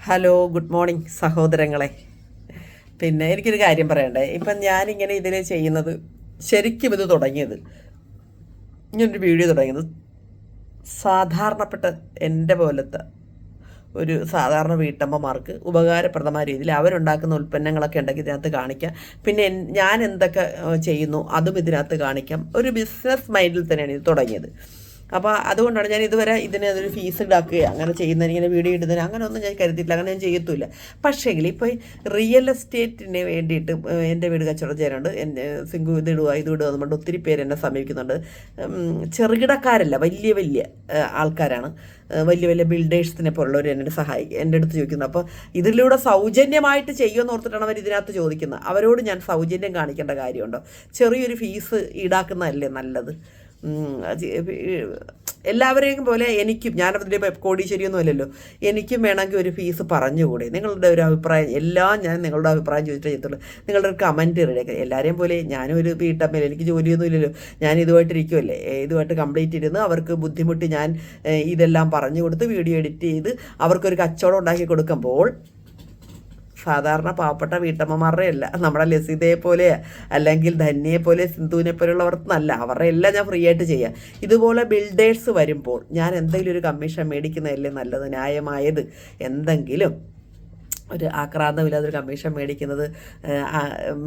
Hello, good morning സഹോദരങ്ങളെ. പിന്നെ എനിക്കൊരു കാര്യം പറയണ്ടേ. ഇപ്പം ഞാനിങ്ങനെ ഇതിൽ ചെയ്യുന്നത്, ശരിക്കും ഇത് തുടങ്ങിയത്, ഇങ്ങനൊരു വീഡിയോ തുടങ്ങിയത് സാധാരണപ്പെട്ട എൻ്റെ പോലത്തെ ഒരു സാധാരണ വീട്ടമ്മമാർക്ക് ഉപകാരപ്രദമായ രീതിയിൽ അവരുണ്ടാക്കുന്ന ഉൽപ്പന്നങ്ങളൊക്കെ ഉണ്ടെങ്കിൽ ഇതിനകത്ത് കാണിക്കാം. പിന്നെ ഞാൻ എന്തൊക്കെ ചെയ്യുന്നു അതും ഇതിനകത്ത് കാണിക്കാം. ഒരു ബിസിനസ് മൈൻഡിൽ തന്നെയാണ് ഇത് തുടങ്ങിയത്. അപ്പോൾ അതുകൊണ്ടാണ് ഞാൻ ഇതുവരെ അതൊരു ഫീസ് ഈടാക്കുകയോ അങ്ങനെ ചെയ്യുന്നതിന്, ഇങ്ങനെ വീഡിയോ ഇടുന്നതിന് അങ്ങനെ ഒന്നും ഞാൻ കരുതിയിട്ടില്ല, അങ്ങനെ ഞാൻ ചെയ്യത്തുമില്ല. പക്ഷേങ്കിൽ ഇപ്പോൾ റിയൽ എസ്റ്റേറ്റിന് വേണ്ടിയിട്ട് എൻ്റെ വീട് കച്ചവടം ചെയ്യാനുണ്ട്. എൻ്റെ സിംഗു ഇത് ഇടുക എന്ന് പറഞ്ഞിട്ട് ഒത്തിരി പേര് എന്നെ സമീപിക്കുന്നുണ്ട്. ചെറുകിടക്കാരല്ല, വലിയ വലിയ ആൾക്കാരാണ്, വലിയ വലിയ ബിൽഡേഴ്സിനെ പോലുള്ളവർ എൻ്റെ അടുത്ത് ചോദിക്കുന്നത്. അപ്പോൾ ഇതിലൂടെ സൗജന്യമായിട്ട് ചെയ്യുമെന്ന് ഓർത്തിട്ടാണ് അവർ ഇതിനകത്ത് ചോദിക്കുന്നത്. അവരോട് ഞാൻ സൗജന്യം കാണിക്കേണ്ട കാര്യമുണ്ടോ? ചെറിയൊരു ഫീസ് ഈടാക്കുന്നതല്ലേ നല്ലത്? എല്ലാവരെയും പോലെ എനിക്കും, ഞാനതിൻ്റെ കോടീശ്വരിയൊന്നും അല്ലല്ലോ, എനിക്കും വേണമെങ്കിൽ ഒരു ഫീസ് പറഞ്ഞുകൂടെ? നിങ്ങളുടെ ഒരു അഭിപ്രായം, ഞാൻ നിങ്ങളുടെ അഭിപ്രായം ചോദിച്ചിട്ടേ ചെയ്യത്തുള്ളൂ. നിങ്ങളുടെ ഒരു കമൻറ്റ് ഇടയ്ക്ക്. എല്ലാവരെയും പോലെ ഞാനും ഒരു വീട്ടമ്മയില്ല, എനിക്ക് ജോലിയൊന്നും ഇല്ലല്ലോ, ഞാൻ ഇതുമായിട്ടിരിക്കുമല്ലേ. ഇതുമായിട്ട് കംപ്ലീറ്റ് ഇരുന്ന് അവർക്ക് ബുദ്ധിമുട്ടി ഞാൻ ഇതെല്ലാം പറഞ്ഞു കൊടുത്ത് വീഡിയോ എഡിറ്റ് ചെയ്ത് അവർക്കൊരു കച്ചവടം ഉണ്ടാക്കി കൊടുക്കുമ്പോൾ സാധാരണ പാവപ്പെട്ട വീട്ടമ്മമാരുടെ അല്ല, നമ്മുടെ ലസിതയെ പോലെ അല്ലെങ്കിൽ ധന്യയെ പോലെ സിന്ധുവിനെ പോലെയുള്ളവർക്കൊന്നല്ല, അവരുടെ എല്ലാം ഞാൻ ഫ്രീ ആയിട്ട് ചെയ്യാം. ഇതുപോലെ ബിൽഡേഴ്സ് വരുമ്പോൾ ഞാൻ എന്തെങ്കിലും ഒരു കമ്മീഷൻ മേടിക്കുന്നതല്ലേ നല്ലത്, ന്യായമായത്. എന്തെങ്കിലും ഒരു ആക്രാന്തമില്ലാതൊരു കമ്മീഷൻ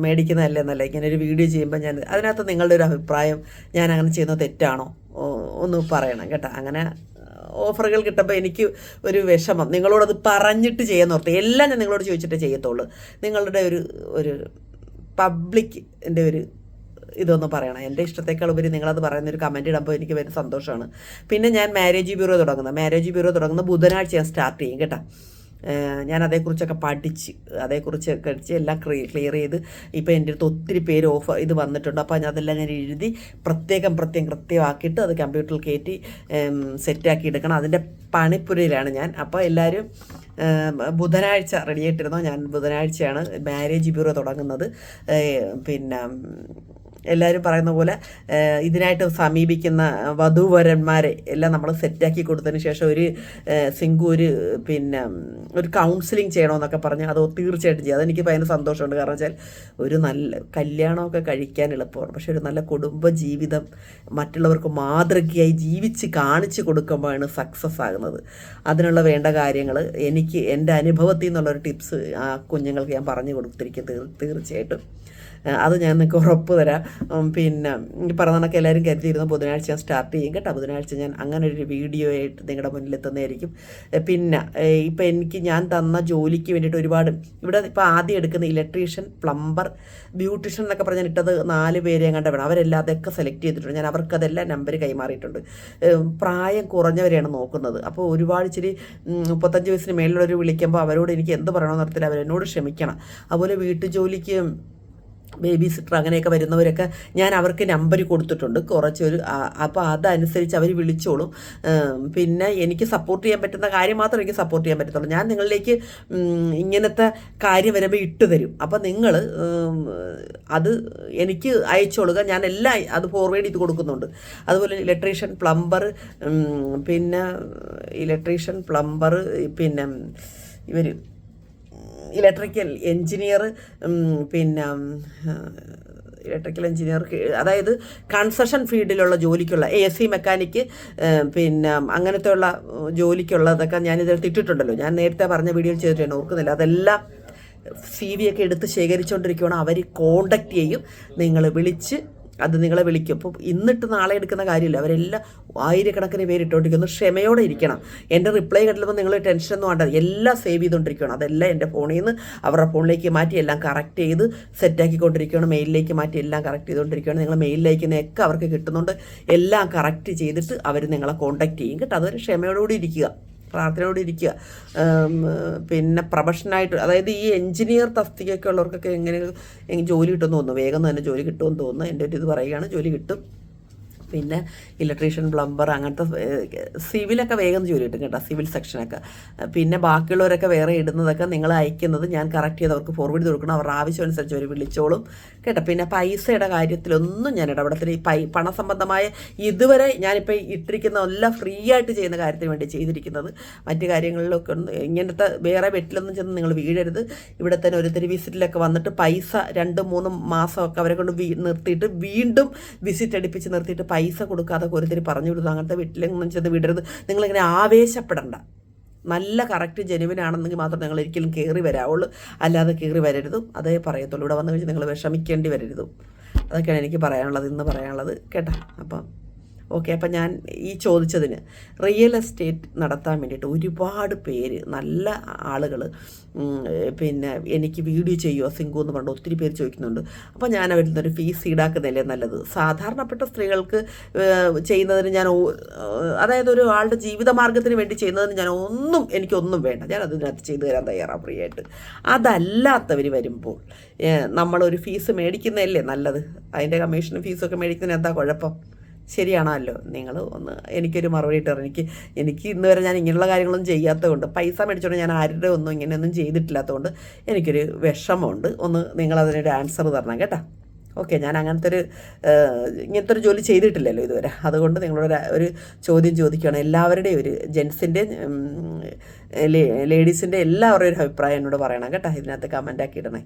മേടിക്കുന്നതല്ലേ നല്ല. ഇങ്ങനെ ഒരു വീഡിയോ ചെയ്യുമ്പോൾ ഞാൻ അതിനകത്ത് നിങ്ങളുടെ ഒരു അഭിപ്രായം, ഞാൻ അങ്ങനെ ചെയ്യുന്നത് തെറ്റാണോ ഒന്ന് പറയണം കേട്ടോ. അങ്ങനെ ഓഫറുകൾ കിട്ടുമ്പോൾ എനിക്ക് ഒരു വിഷമം, നിങ്ങളോടത് പറഞ്ഞിട്ട് ചെയ്യാൻ ഓർത്ത്. എല്ലാം ഞാൻ നിങ്ങളോട് ചോദിച്ചിട്ടേ ചെയ്യത്തുള്ളൂ. നിങ്ങളുടെ ഒരു പബ്ലിക്കിൻ്റെ ഒരു ഇതൊന്ന് പറയണം. എൻ്റെ ഇഷ്ടത്തേക്കാൾ ഉപരി നിങ്ങളത് പറയുന്നൊരു കമൻറ്റ് ഇടുമ്പോൾ എനിക്ക് വലിയ സന്തോഷമാണ്. പിന്നെ ഞാൻ മാരേജ് ബ്യൂറോ തുടങ്ങുന്നത് ബുധനാഴ്ച ഞാൻ സ്റ്റാർട്ട് ചെയ്യും കേട്ടോ. ഞാൻ അതേക്കുറിച്ചൊക്കെ അതേക്കുറിച്ചൊക്കെ എല്ലാം ക്ലിയർ ചെയ്ത് ഇപ്പോൾ എൻ്റെ അടുത്ത് ഒത്തിരി പേര് ഇത് വന്നിട്ടുണ്ട്. അപ്പോൾ അതെല്ലാം ഞാൻ എഴുതി കൃത്യമാക്കിയിട്ട് അത് കമ്പ്യൂട്ടറിൽ കയറ്റി സെറ്റാക്കി എടുക്കണം. അതിൻ്റെ പണിപ്പുരയിലാണ് ഞാൻ. അപ്പോൾ എല്ലാവരും ബുധനാഴ്ച റെഡിയായിട്ടിരുന്നോ. ഞാൻ ബുധനാഴ്ചയാണ് മാരേജ് ബ്യൂറോ തുടങ്ങുന്നത്. പിന്നെ എല്ലാവരും പറയുന്ന പോലെ ഇതിനായിട്ട് സമീപിക്കുന്ന വധൂവരന്മാരെ എല്ലാം നമ്മൾ സെറ്റാക്കി കൊടുത്തതിന് ശേഷം സിംഗു ഒരു കൗൺസിലിംഗ് ചെയ്യണമെന്നൊക്കെ പറഞ്ഞ് അത് തീർച്ചയായിട്ടും ചെയ്യും. അതെനിക്ക് ഭയങ്കര സന്തോഷമുണ്ട്. കാരണം വെച്ചാൽ ഒരു നല്ല കല്യാണമൊക്കെ കഴിക്കാൻ എളുപ്പമാണ്, പക്ഷെ ഒരു നല്ല കുടുംബ ജീവിതം മറ്റുള്ളവർക്ക് മാതൃകയായി ജീവിച്ച് കാണിച്ചു കൊടുക്കുമ്പോഴാണ് സക്സസ് ആകുന്നത്. അതിനുള്ള വേണ്ട കാര്യങ്ങൾ എനിക്ക് എൻ്റെ അനുഭവത്തിൽ നിന്നുള്ളൊരു ടിപ്സ് ആ കുഞ്ഞുങ്ങൾക്ക് ഞാൻ പറഞ്ഞു കൊടുത്തിരിക്കും തീർച്ചയായിട്ടും. അത് ഞാൻ നിങ്ങൾക്ക് ഉറപ്പ് തരാം. പിന്നെ ഈ പറഞ്ഞ കണക്ക് എല്ലാവരും കരുതിയിരുന്ന ബുധനാഴ്ച ഞാൻ സ്റ്റാർട്ട് ചെയ്യും കേട്ടോ. ബുധനാഴ്ച ഞാൻ അങ്ങനെ ഒരു വീഡിയോ ആയിട്ട് നിങ്ങളുടെ മുന്നിലെത്തുന്നതായിരിക്കും. പിന്നെ ഇപ്പം ഞാൻ തന്ന ജോലിക്ക് വേണ്ടിയിട്ട് ഒരുപാട് ഇവിടെ ഇപ്പോൾ ആദ്യം എടുക്കുന്ന ഇലക്ട്രീഷ്യൻ, പ്ലംബർ, ബ്യൂട്ടീഷ്യൻ എന്നൊക്കെ പറഞ്ഞാൽ ഇട്ടത് 4 പേരെ കണ്ട വേണം. അവരെല്ലാം അതൊക്കെ സെലക്ട് ചെയ്തിട്ടുണ്ട്. ഞാൻ അവർക്കതെല്ലാം നമ്പർ കൈമാറിയിട്ടുണ്ട്. പ്രായം കുറഞ്ഞവരെയാണ് നോക്കുന്നത്. അപ്പോൾ ഒരുപാട് ഇച്ചിരി 35 വയസ്സിന് മേലുള്ളവർ വിളിക്കുമ്പോൾ അവരോട് എനിക്ക് എന്ത് പറയണമെന്ന് അറിയത്തില്ല, അവരെന്നോട് ക്ഷമിക്കണം. അതുപോലെ വീട്ടുജോലിക്ക് ബേബി സിറ്റർ അങ്ങനെയൊക്കെ വരുന്നവരൊക്കെ ഞാൻ അവർക്ക് നമ്പർ കൊടുത്തിട്ടുണ്ട് കുറച്ചൊരു. അപ്പോൾ അതനുസരിച്ച് അവർ വിളിച്ചോളും. പിന്നെ എനിക്ക് സപ്പോർട്ട് ചെയ്യാൻ പറ്റുന്ന കാര്യം മാത്രമേ എനിക്ക് സപ്പോർട്ട് ചെയ്യാൻ പറ്റത്തുള്ളൂ. ഞാൻ നിങ്ങളിലേക്ക് ഇങ്ങനത്തെ കാര്യം വരുമ്പോൾ ഇട്ട് തരും. അപ്പോൾ നിങ്ങൾ അത് എനിക്ക് അയച്ചോളുക. ഞാൻ എല്ലാം അത് ഫോർവേഡ് ചെയ്ത് കൊടുക്കുന്നുണ്ട്. അതുപോലെ ഇലക്ട്രീഷ്യൻ, പ്ലംബർ, പിന്നെ ഇവർ ഇലക്ട്രിക്കൽ എൻജിനീയർ, ഇലക്ട്രിക്കൽ എൻജിനീയർ, അതായത് കൺസ്ട്രക്ഷൻ ഫീൽഡിലുള്ള ജോലിക്കുള്ള AC മെക്കാനിക്ക്, അങ്ങനത്തെ ഉള്ള ജോലിക്കുള്ളതൊക്കെ ഞാനിതിൽ ഇട്ടിട്ടുണ്ടല്ലോ. ഞാൻ നേരത്തെ പറഞ്ഞ വീഡിയോയിൽ ചെയ്തിട്ടുണ്ട്, ഓർക്കുന്നില്ല. അതെല്ലാം CV ഒക്കെ എടുത്ത് ശേഖരിച്ചുകൊണ്ടിരിക്കുകയാണ്. അവർ കോണ്ടാക്ട് ചെയ്യും, നിങ്ങളെ വിളിക്കും. അപ്പോൾ ഇന്നിട്ട് നാളെ എടുക്കുന്ന കാര്യമില്ല. അവരെല്ലാം ആയിരക്കണക്കിന് പേര് ഇട്ടുകൊണ്ടിരിക്കുന്നു. ക്ഷമയോടെ ഇരിക്കണം. എൻ്റെ റിപ്ലൈ കണ്ടില്ലപ്പോൾ നിങ്ങൾ ടെൻഷനൊന്നും വേണ്ട. എല്ലാം സേവ് ചെയ്തുകൊണ്ടിരിക്കുകയാണ്. അതെല്ലാം എൻ്റെ ഫോണിൽ നിന്ന് അവരുടെ ഫോണിലേക്ക് മാറ്റി എല്ലാം കറക്റ്റ് ചെയ്ത് സെറ്റാക്കിക്കൊണ്ടിരിക്കുകയാണ്. മെയിലിലേക്ക് മാറ്റി എല്ലാം കറക്റ്റ് ചെയ്തുകൊണ്ടിരിക്കുകയാണ്. നിങ്ങൾ മെയിലിലേക്കുന്നതൊക്കെ അവർക്ക് കിട്ടുന്നുണ്ട്. എല്ലാം കറക്റ്റ് ചെയ്തിട്ട് അവർ നിങ്ങളെ കോണ്ടാക്ട് ചെയ്യും കേട്ടോ. അതൊരു ക്ഷമയോടുകൂടി ഇരിക്കുക, പ്രാർത്ഥനയോടെ ഇരിക്കുക. പിന്നെ പ്രൊഫഷനായിട്ട്, അതായത് ഈ എൻജിനീയർ തസ്തികയൊക്കെ ഉള്ളവർക്കൊക്കെ എങ്ങനെ ജോലി കിട്ടുമെന്ന് തോന്നുന്നു. വേഗം തന്നെ ജോലി കിട്ടുമെന്ന് തോന്നുന്നു. എൻ്റെ ഒരു ഇത് പറയുകയാണ്, ജോലി കിട്ടും. പിന്നെ ഇലക്ട്രീഷ്യൻ, പ്ലംബർ, അങ്ങനത്തെ സിവിലൊക്കെ വേഗം ജോലി കിട്ടും കേട്ടോ, സിവിൽ സെക്ഷനൊക്കെ. പിന്നെ ബാക്കിയുള്ളവരൊക്കെ വേറെ ഇടുന്നതൊക്കെ നിങ്ങൾ അയക്കുന്നത് ഞാൻ കറക്റ്റ് ചെയ്ത് അവർക്ക് ഫോർവേഡ് ചെയ്ത് കൊടുക്കണം. അവരുടെ ആവശ്യം അനുസരിച്ച് അവർ വിളിച്ചോളും കേട്ടോ. പിന്നെ പൈസയുടെ കാര്യത്തിലൊന്നും ഞാൻ ഇടപെടത്തില്ല. ഈ പണസംബന്ധമായ ഇതുവരെ ഞാനിപ്പോൾ ഇട്ടിരിക്കുന്ന എല്ലാം ഫ്രീ ആയിട്ട് ചെയ്യുന്ന കാര്യത്തിന് വേണ്ടി ചെയ്തിരിക്കുന്നത്. മറ്റു കാര്യങ്ങളിലൊക്കെ ഇങ്ങനത്തെ വേറെ വെട്ടിലൊന്നും ചെന്ന് നിങ്ങൾ വീഴരുത്. ഇവിടെ തന്നെ ഒരുത്തരി വിസിറ്റിലൊക്കെ വന്നിട്ട് പൈസ 2-3 മാസമൊക്കെ അവരെ കൊണ്ട് നിർത്തിയിട്ട് വീണ്ടും വിസിറ്റ് അടുപ്പിച്ച് നിർത്തിയിട്ട് പൈസ കൊടുക്കാതെ ഒരുത്തരി പറഞ്ഞു വിടുന്നു. അങ്ങനത്തെ വീട്ടിലെങ്കിലും ചെന്ന് വിടരുത്. നിങ്ങളിങ്ങനെ ആവേശപ്പെടണ്ട. നല്ല കറക്റ്റ് ജെനുവിനാണെന്നെങ്കിൽ മാത്രം നിങ്ങൾ ഒരിക്കലും കയറി വരാവുള്ളൂ, അല്ലാതെ കയറി വരരുതും. അതേ പറയത്തുള്ളൂ. ഇവിടെ വന്നു കഴിഞ്ഞാൽ നിങ്ങൾ വിഷമിക്കേണ്ടി വരരുതും. അതൊക്കെയാണ് എനിക്ക് പറയാനുള്ളത്, ഇന്ന് പറയാനുള്ളത് കേട്ടോ. അപ്പം ഓക്കെ. അപ്പം ഞാൻ ഈ ചോദിച്ചതിന് റിയൽ എസ്റ്റേറ്റ് നടത്താൻ വേണ്ടിയിട്ട് ഒരുപാട് പേര്, നല്ല ആളുകൾ പിന്നെ എനിക്ക് വീഡിയോ ചെയ്യുമോ സിങ്കു എന്ന് പറഞ്ഞിട്ട് ഒത്തിരി പേര് ചോദിക്കുന്നുണ്ട്. അപ്പോൾ ഞാൻ അവരിൽ നിന്നൊരു ഫീസ് ഈടാക്കുന്നതല്ലേ നല്ലത്. സാധാരണപ്പെട്ട സ്ത്രീകൾക്ക് ചെയ്യുന്നതിന് ഞാൻ, അതായത് ഒരു ആളുടെ ജീവിതമാർഗ്ഗത്തിന് വേണ്ടി ചെയ്യുന്നതിന് എനിക്കൊന്നും വേണ്ട, ഞാൻ അതിനകത്ത് ചെയ്തു തരാൻ തയ്യാറാണ് ഫ്രീ ആയിട്ട്. അതല്ലാത്തവർ വരുമ്പോൾ നമ്മളൊരു ഫീസ് മേടിക്കുന്നതല്ലേ നല്ലത്. അതിൻ്റെ കമ്മീഷനും ഫീസൊക്കെ മേടിക്കുന്നതിന് എന്താ കുഴപ്പം? ശരിയാണല്ലോ. നിങ്ങൾ ഒന്ന് എനിക്കൊരു മറുപടി ഇട്ടു. എനിക്ക് ഇന്ന് വരെ ഞാൻ ഇങ്ങനെയുള്ള കാര്യങ്ങളൊന്നും ചെയ്യാത്തതുകൊണ്ട്, പൈസ മേടിച്ചോണ്ട് ഞാൻ ആരുടെ ഇങ്ങനെയൊന്നും ചെയ്തിട്ടില്ലാത്തതുകൊണ്ട് എനിക്കൊരു വിഷമമുണ്ട്. നിങ്ങളതിനൊരു ആൻസർ തരണം കേട്ടോ. ഓക്കെ. ഞാൻ ഇങ്ങനത്തെ ഒരു ജോലി ചെയ്തിട്ടില്ലല്ലോ ഇതുവരെ, അതുകൊണ്ട് നിങ്ങളോട് ഒരു ചോദ്യം ചോദിക്കുകയാണ്. എല്ലാവരുടെയും ഒരു ജെൻസിൻ്റെ, ലേഡീസിൻ്റെ എല്ലാവരുടെയും ഒരു അഭിപ്രായം എന്നോട് പറയണം കേട്ടോ. ഇതിനകത്ത് കമൻ്റാക്കി ഇടണേ.